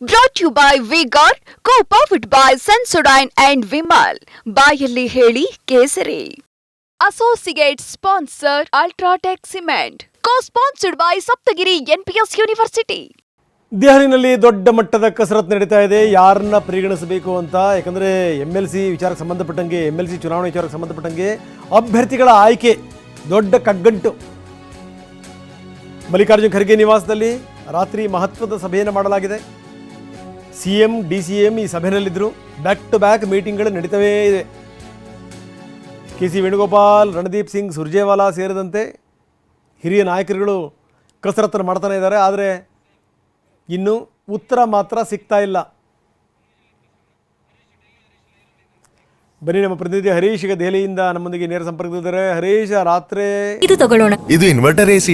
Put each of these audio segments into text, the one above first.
Brought to you by V-Guard, co-powered by Sensodyne and Vimal. ಬಾಯಲ್ಲಿ ಹೇಳಿ ಕೇಸರಿ. Associate sponsor Ultratech Cement. Co-sponsored by Saptagiri NPS University. ದೆಹಲಿನಲ್ಲಿ ದೊಡ್ಡ ಮಟ್ಟದ ಕಸರತ್ತು ನಡೀತಾ ಇದೆ. ಯಾರನ್ನ ಪರಿಗಣಿಸಬೇಕು ಅಂತ, ಯಾಕಂದರೆ MLC ವಿಚಾರಕ್ಕೆ ಸಂಬಂಧಪಟ್ಟಂಗೆ, MLC ಚುನಾವಣೆ ವಿಚಾರಕ್ಕೆ ಸಂಬಂಧಪಟ್ಟಂಗೆ ಅಭ್ಯರ್ಥಿಗಳ ಆಯ್ಕೆ ದೊಡ್ಡ ಕಗ್ಗಂಟು. ಮಲ್ಲಿಕಾರ್ಜುನ್ ಖರ್ಗೆ ನಿವಾಸದಲ್ಲಿ ರಾತ್ರಿ ಮಹತ್ವದ ಸಭೆಯನ್ನು ಮಾಡಲಾಗಿದೆ. CM DCM ಈ ಸಭೆಯಲ್ಲಿದ್ದರು. ಬ್ಯಾಕ್ ಟು ಬ್ಯಾಕ್ ಮೀಟಿಂಗ್ಗಳು ನಡೀತವೇ ಇದೆ. KC ವೇಣುಗೋಪಾಲ್, ರಣದೀಪ್ ಸಿಂಗ್ ಸುರ್ಜೇವಾಲಾ ಸೇರಿದಂತೆ ಹಿರಿಯ ನಾಯಕರುಗಳು ಕಸರತ್ತನ್ನು ಮಾಡ್ತಾನೆ ಇದ್ದಾರೆ. ಆದರೆ ಇನ್ನು ಉತ್ತರ ಮಾತ್ರ ಸಿಗ್ತಾ ಇಲ್ಲ. ಬನ್ನಿ, ನಮ್ಮ ಪ್ರತಿನಿಧಿ ಹರೀಶ್ ಈಗ ದೆಹಲಿಯಿಂದ ನಮ್ಮೊಂದಿಗೆ ನೇರ ಸಂಪರ್ಕದಲ್ಲಿದ್ದಾರೆ. ಹರೀಶ್, ರಾತ್ರಿ ಇದು ತಗೊಳ್ಳೋಣ. ಇದು ಇನ್ವರ್ಟರ್ AC.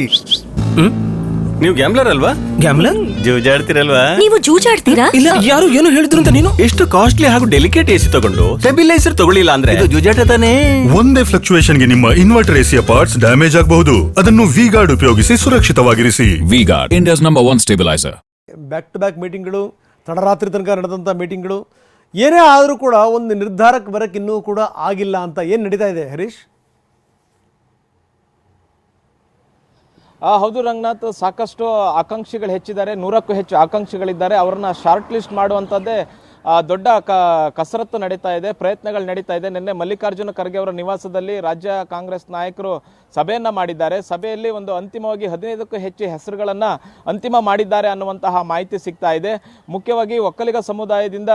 ನೀವು ಗ್ಯಾಮ್ಲರ್ ಅಲ್ವಾ? ಗ್ಯಾಮ್ಲರ್ ಜೂಜಾಡ್ತಿರಲ್ವಾ? ನೀವು ಜೂಜಾಡ್ತೀರಾ? ಇಲ್ಲ, ಯಾರು ಏನು ಹೇಳಿದ್ರು ಅಂತ ನೀನು ಎಷ್ಟು ಕಾಸ್ಟ್ಲಿ ಹಾಗೂ ಡೆಲಿಕೇಟ್ AC ತಗೊಂಡು ಸ್ಟೆಬಿಲೈಸರ್ ತಗೊಳ್ಳಿಲ್ಲ ಅಂದ್ರೆ ಇದು ಜೂಜಾಟ ತಾನೇ. ಒಂದೇ ಫ್ಲಕ್ಚುಯೇಷನ್ ಗೆ ನಿಮ್ಮ ಇನ್ವರ್ಟರ್ AC ಪಾರ್ಟ್ಸ್ ಡ್ಯಾಮೇಜ್ ಆಗಬಹುದು. ಅದನ್ನು V-Guard ಉಪಯೋಗಿಸಿ ಸುರಕ್ಷಿತವಾಗಿರಿಸಿ. V-Guard, India's #1 stabilizer. Back to back ಮೀಟಿಂಗ್ಗಳು, ತಡರಾತ್ರಿ ತನಕ ನಡೆದಂಥ ಮೀಟಿಂಗ್ಗಳು, ಏನೇ ಆದರೂ ಕೂಡ ಒಂದು ನಿರ್ಧಾರಕ್ಕೆ ಬರೋಕ್ಕೆ ಇನ್ನೂ ಕೂಡ ಆಗಿಲ್ಲ ಅಂತ ಏನು ನಡೀತಾ ಇದೆ ಹರೀಶ್? ಹೌದು ರಂಗನಾಥ್, ಸಾಕಷ್ಟು ಆಕಾಂಕ್ಷಿಗಳು ಹೆಚ್ಚಿದ್ದಾರೆ. 100ಕ್ಕೂ ಹೆಚ್ಚು ಆಕಾಂಕ್ಷಿಗಳಿದ್ದಾರೆ. ಅವರನ್ನ ಶಾರ್ಟ್ ಲಿಸ್ಟ್ ಮಾಡುವಂಥದ್ದೇ ದೊಡ್ಡ ಕಸರತ್ತು ನಡೀತಾ ಇದೆ, ಪ್ರಯತ್ನಗಳು ನಡೀತಾ ಇದೆ. ನಿನ್ನೆ ಮಲ್ಲಿಕಾರ್ಜುನ ಖರ್ಗೆ ಅವರ ನಿವಾಸದಲ್ಲಿ ರಾಜ್ಯ ಕಾಂಗ್ರೆಸ್ ನಾಯಕರು ಸಭೆಯನ್ನು ಮಾಡಿದ್ದಾರೆ. ಸಭೆಯಲ್ಲಿ ಒಂದು ಅಂತಿಮವಾಗಿ 15ಕ್ಕೂ ಹೆಚ್ಚು ಹೆಸರುಗಳನ್ನು ಅಂತಿಮ ಮಾಡಿದ್ದಾರೆ ಅನ್ನುವಂತಹ ಮಾಹಿತಿ ಸಿಗ್ತಾ ಇದೆ. ಮುಖ್ಯವಾಗಿ ಒಕ್ಕಲಿಗ ಸಮುದಾಯದಿಂದ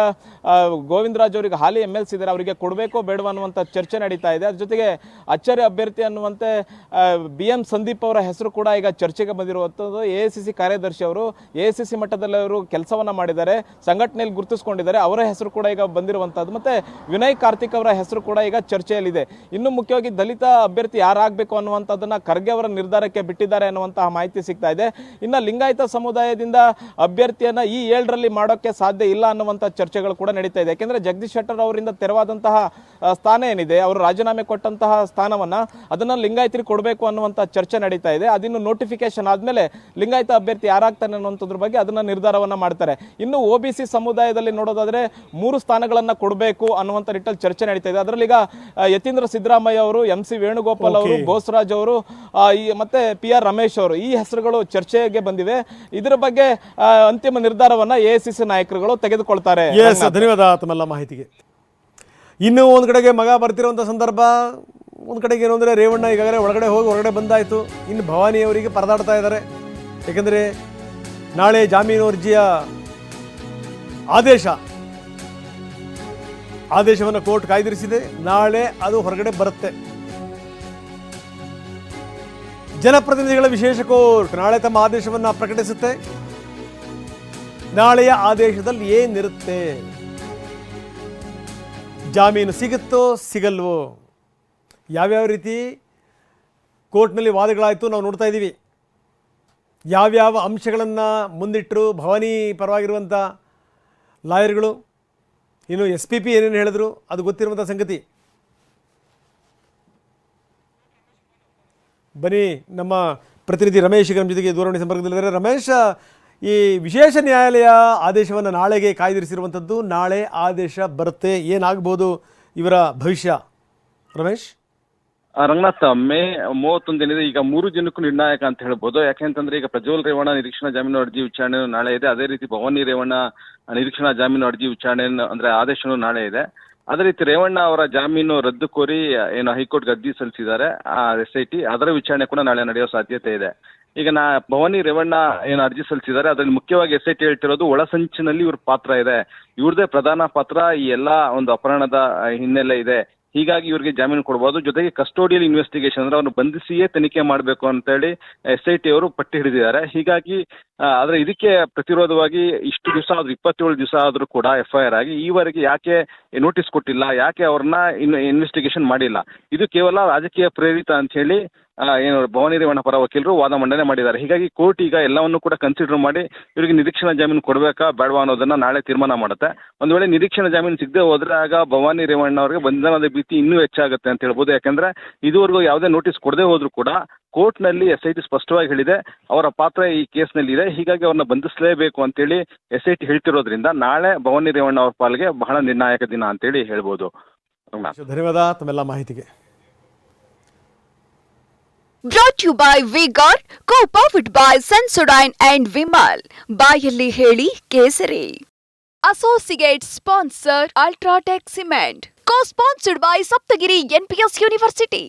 ಗೋವಿಂದರಾಜ್ ಅವರಿಗೆ ಹಾಲಿ MLC ಇದ್ದಾರೆ, ಅವರಿಗೆ ಕೊಡಬೇಕೋ ಬೇಡವೋ ಅನ್ನುವಂಥ ಚರ್ಚೆ ನಡೀತಾ ಇದೆ. ಅದ್ರ ಜೊತೆಗೆ ಅಚ್ಚರಿ ಅಭ್ಯರ್ಥಿ ಅನ್ನುವಂತೆ BM ಸಂದೀಪ್ ಅವರ ಹೆಸರು ಕೂಡ ಈಗ ಚರ್ಚೆಗೆ ಬಂದಿರುವಂಥದ್ದು. AICC ಕಾರ್ಯದರ್ಶಿ ಅವರು AICC ಮಟ್ಟದಲ್ಲಿ ಅವರು ಕೆಲಸವನ್ನು ಮಾಡಿದ್ದಾರೆ, ಸಂಘಟನೆಯಲ್ಲಿ ಗುರುತಿಸ್ಕೊಂಡಿದ್ದಾರೆ. ಅವರ ಹೆಸರು ಕೂಡ ಈಗ ಬಂದಿರುವಂಥದ್ದು. ಮತ್ತೆ ವಿನಯ್ ಕಾರ್ತಿಕ್ ಅವರ ಹೆಸರು ಕೂಡ ಈಗ ಚರ್ಚೆಯಲ್ಲಿದೆ. ಇನ್ನು ಮುಖ್ಯವಾಗಿ ದಲಿತ ಅಭ್ಯರ್ಥಿ ಯಾರಾಗಬೇಕು ಅನ್ನುವಂಥದ್ದನ್ನ ಖರ್ಗೆ ಅವರ ನಿರ್ಧಾರಕ್ಕೆ ಬಿಟ್ಟಿದ್ದಾರೆ ಅನ್ನುವಂತಹ ಮಾಹಿತಿ ಸಿಗ್ತಾ ಇದೆ. ಇನ್ನು ಲಿಂಗಾಯತ ಸಮುದಾಯದಿಂದ ಅಭ್ಯರ್ಥಿಯನ್ನ ಈ 7ರಲ್ಲಿ ಮಾಡೋಕ್ಕೆ ಸಾಧ್ಯ ಇಲ್ಲ ಅನ್ನುವಂಥ ಚರ್ಚೆಗಳು ಕೂಡ ನಡೀತಾ ಇದೆ. ಯಾಕೆಂದ್ರೆ ಜಗದೀಶ್ ಶೆಟ್ಟರ್ ಅವರಿಂದ ತೆರವಾದಂತಹ ಸ್ಥಾನ ಏನಿದೆ, ಅವರು ರಾಜೀನಾಮೆ ಕೊಟ್ಟಂತಹ ಸ್ಥಾನವನ್ನ ಅದನ್ನ ಲಿಂಗಾಯತರಿಗೆ ಕೊಡಬೇಕು ಅನ್ನುವಂಥ ಚರ್ಚೆ ನಡೀತಾ ಇದೆ. ಅದಿನ್ನು ನೋಟಿಫಿಕೇಶನ್ ಆದ್ಮೇಲೆ ಲಿಂಗಾಯತ ಅಭ್ಯರ್ಥಿ ಯಾರಾಗ್ತಾನೆ ಅನ್ನುವಂಥದ್ರ ಬಗ್ಗೆ ಅದನ್ನ ನಿರ್ಧಾರವನ್ನ ಮಾಡ್ತಾರೆ. ಇನ್ನು OBC ಸಮುದಾಯದಲ್ಲಿ ನೋಡೋದಾದ್ರೆ 3 ಸ್ಥಾನಗಳನ್ನ ಕೊಡಬೇಕು ಅನ್ನುವಂಥ ನಿಟ್ಟಲ್ಲಿ ಚರ್ಚೆ ನಡೀತಾ ಇದೆ. ಅದರಲ್ಲಿ ಈಗ ಯತೀಂದ್ರ ಸಿದ್ದರಾಮಯ್ಯ ಅವರು, MC ವೇಣುಗೋಪಾಲ್ ಅವರು, ಬೋಸರಾಜ್ ಅವರು ಮತ್ತೆ PR ರಮೇಶ್ ಅವರು ಈ ಹೆಸರುಗಳು ಚರ್ಚೆಗೆ ಬಂದಿವೆ. ಇದರ ಬಗ್ಗೆ ಅಂತಿಮ ನಿರ್ಧಾರವನ್ನ AICC ನಾಯಕರುಗಳು ತೆಗೆದುಕೊಳ್ತಾರೆ. ಧನ್ಯವಾದ ತಮ್ಮೆಲ್ಲ ಮಾಹಿತಿಗೆ. ಇನ್ನು ಒಂದು ಕಡೆಗೆ ಮಗ ಬರ್ತಿರುವಂಥ ಸಂದರ್ಭ, ಒಂದು ಕಡೆಗೆ ಏನು ಅಂದರೆ ರೇವಣ್ಣ ಈಗಾಗಲೇ ಹೊರಗಡೆ ಬಂದಾಯಿತು. ಇನ್ನು ಭವಾನಿ ಅವರಿಗೆ ಪರದಾಡ್ತಾ ಇದ್ದಾರೆ. ಏಕೆಂದರೆ ನಾಳೆ ಜಾಮೀನು ಅರ್ಜಿಯ ಆದೇಶವನ್ನು ಕೋರ್ಟ್ ಕಾಯ್ದಿರಿಸಿದೆ. ನಾಳೆ ಅದು ಹೊರಗಡೆ ಬರುತ್ತೆ. ಜನಪ್ರತಿನಿಧಿಗಳ ವಿಶೇಷ ಕೋರ್ಟ್ ನಾಳೆ ತಮ್ಮ ಆದೇಶವನ್ನು ಪ್ರಕಟಿಸುತ್ತೆ. ನಾಳೆಯ ಆದೇಶದಲ್ಲಿ ಏನಿರುತ್ತೆ, ಜಾಮೀನು ಸಿಗುತ್ತೋ ಸಿಗಲ್ವೋ, ಯಾವ್ಯಾವ ರೀತಿ ಕೋರ್ಟ್ನಲ್ಲಿ ವಾದಗಳಾಯಿತು ನಾವು ನೋಡ್ತಾ ಇದ್ದೀವಿ. ಯಾವ್ಯಾವ ಅಂಶಗಳನ್ನು ಮುಂದಿಟ್ಟರು ಭವಾನಿ ಪರವಾಗಿರುವಂಥ ಲಾಯರ್ಗಳು, ಇನ್ನು SPP ಏನೇನು ಹೇಳಿದ್ರು ಅದು ಗೊತ್ತಿರುವಂಥ ಸಂಗತಿ. ಬನ್ನಿ, ನಮ್ಮ ಪ್ರತಿನಿಧಿ ರಮೇಶ್ ಈಗ ನಮ್ಮ ಜೊತೆಗೆ ದೂರವಾಣಿ ಸಂಪರ್ಕದಲ್ಲಿದ್ದಾರೆ. ರಮೇಶ್, ಈ ವಿಶೇಷ ನ್ಯಾಯಾಲಯ ಆದೇಶವನ್ನು ನಾಳೆಗೆ ಕಾಯ್ದಿರಿಸಿರುವಂಥದ್ದು, ನಾಳೆ ಆದೇಶ ಬರುತ್ತೆ, ಏನಾಗ್ಬೋದು ಇವರ ಭವಿಷ್ಯ? ರಮೇಶ್, ರಂಗನಾಥ್, ಮೇ 31 ಈಗ 3 ಜನಕ್ಕೂ ನಿರ್ಣಾಯಕ ಅಂತ ಹೇಳ್ಬೋದು. ಯಾಕೆಂತಂದ್ರೆ ಈಗ ಪ್ರಜ್ವಲ್ ರೇವಣ್ಣ ನಿರೀಕ್ಷಣಾ ಜಾಮೀನು ಅರ್ಜಿ ವಿಚಾರಣೆ ನಾಳೆ ಇದೆ. ಅದೇ ರೀತಿ ಭವಾನಿ ರೇವಣ್ಣ ನಿರೀಕ್ಷಣಾ ಜಾಮೀನು ಅರ್ಜಿ ವಿಚಾರಣೆ ಅಂದ್ರೆ ಆದೇಶನೂ ನಾಳೆ ಇದೆ. ಅದೇ ರೀತಿ ರೇವಣ್ಣ ಅವರ ಜಾಮೀನು ರದ್ದು ಕೋರಿ ಏನು ಹೈಕೋರ್ಟ್ಗೆ ಅರ್ಜಿ ಸಲ್ಲಿಸಿದ್ದಾರೆ SIT, ಅದರ ವಿಚಾರಣೆ ಕೂಡ ನಾಳೆ ನಡೆಯೋ ಸಾಧ್ಯತೆ ಇದೆ. ಈಗ ಭವಾನಿ ರೇವಣ್ಣ ಏನು ಅರ್ಜಿ ಸಲ್ಲಿಸಿದ್ದಾರೆ ಅದರಲ್ಲಿ ಮುಖ್ಯವಾಗಿ SIT ಹೇಳ್ತಿರೋದು ಒಳಸಂಚಿನಲ್ಲಿ ಇವ್ರ ಪಾತ್ರ ಇದೆ, ಇವ್ರದೇ ಪ್ರಧಾನ ಪಾತ್ರ ಈ ಎಲ್ಲಾ ಒಂದು ಅಪಹರಣದ ಹಿನ್ನೆಲೆ ಇದೆ, ಹೀಗಾಗಿ ಇವ್ರಿಗೆ ಜಾಮೀನು ಕೊಡಬಹುದು. ಜೊತೆಗೆ ಕಸ್ಟೋಡಿಯಲ್ ಇನ್ವೆಸ್ಟಿಗೇಷನ್ ಅಂದ್ರೆ ಅವ್ರನ್ನ ಬಂಧಿಸಿಯೇ ತನಿಖೆ ಮಾಡಬೇಕು ಅಂತ ಹೇಳಿ SIT ಅವರು ಪಟ್ಟಿ ಹಿಡಿದಿದ್ದಾರೆ. ಹೀಗಾಗಿ ಆದ್ರೆ ಇದಕ್ಕೆ ಪ್ರತಿರೋಧವಾಗಿ ಇಷ್ಟು ದಿವಸ ಆದ್ರೂ 27 ದಿವಸ ಆದ್ರೂ ಕೂಡ FIR ಆಗಿ ಈವರೆಗೆ ಯಾಕೆ ನೋಟಿಸ್ ಕೊಟ್ಟಿಲ್ಲ, ಯಾಕೆ ಅವ್ರನ್ನ ಇನ್ವೆಸ್ಟಿಗೇಷನ್ ಮಾಡಿಲ್ಲ, ಇದು ಕೇವಲ ರಾಜಕೀಯ ಪ್ರೇರಿತ ಅಂತ ಹೇಳಿ ಏನು ಭವಾನಿ ರೇವಣ್ಣ ಪರ ವಕೀಲರು ವಾದ ಮಂಡನೆ ಮಾಡಿದ್ದಾರೆ. ಹೀಗಾಗಿ ಕೋರ್ಟ್ ಈಗ ಎಲ್ಲವನ್ನು ಕೂಡ ಕನ್ಸಿಡರ್ ಮಾಡಿ ಇವರಿಗೆ ನಿರೀಕ್ಷಣಾ ಜಾಮೀನು ಕೊಡಬೇಕಾ ಬೇಡವಾ ಅನ್ನೋದನ್ನ ನಾಳೆ ತೀರ್ಮಾನ ಮಾಡುತ್ತೆ. ಒಂದು ವೇಳೆ ನಿರೀಕ್ಷಣಾ ಜಾಮೀನು ಸಿಗದೆ ಹೋದ್ರೆ ಆಗ ಭವಾನಿ ರೇವಣ್ಣ ಅವರಿಗೆ ಬಂಧನದ ಭೀತಿ ಇನ್ನೂ ಹೆಚ್ಚಾಗುತ್ತೆ ಅಂತ ಹೇಳ್ಬೋದು. ಯಾಕಂದ್ರೆ ಇದುವರೆಗೂ ಯಾವುದೇ ನೋಟಿಸ್ ಕೊಡದೆ ಹೋದ್ರೂ ಕೂಡ ಕೋರ್ಟ್ನಲ್ಲಿ SIT ಸ್ಪಷ್ಟವಾಗಿ ಹೇಳಿದೆ ಅವರ ಪಾತ್ರ ಈ ಕೇಸ್ನಲ್ಲಿ ಇದೆ, ಹೀಗಾಗಿ ಅವ್ರನ್ನ ಬಂಧಿಸಲೇಬೇಕು ಅಂತೇಳಿ SIT ಹೇಳ್ತಿರೋದ್ರಿಂದ ನಾಳೆ ಭವಾನಿ ರೇವಣ್ಣ ಅವ್ರ ಪಾಲ್ಗೆ ಬಹಳ ನಿರ್ಣಾಯಕ ದಿನ ಅಂತೇಳಿ ಹೇಳ್ಬೋದು. ಧನ್ಯವಾದ ತಮ್ಮೆಲ್ಲ ಮಾಹಿತಿಗೆ. Brought you by V-Guard, co-powered by Sensodyne and Vimal. ಬಾಯಲ್ಲಿ ಹೇಳಿ ಕೇಸರಿ. Associate sponsor Ultratech Cement. Co-sponsored by Saptagiri NPS University.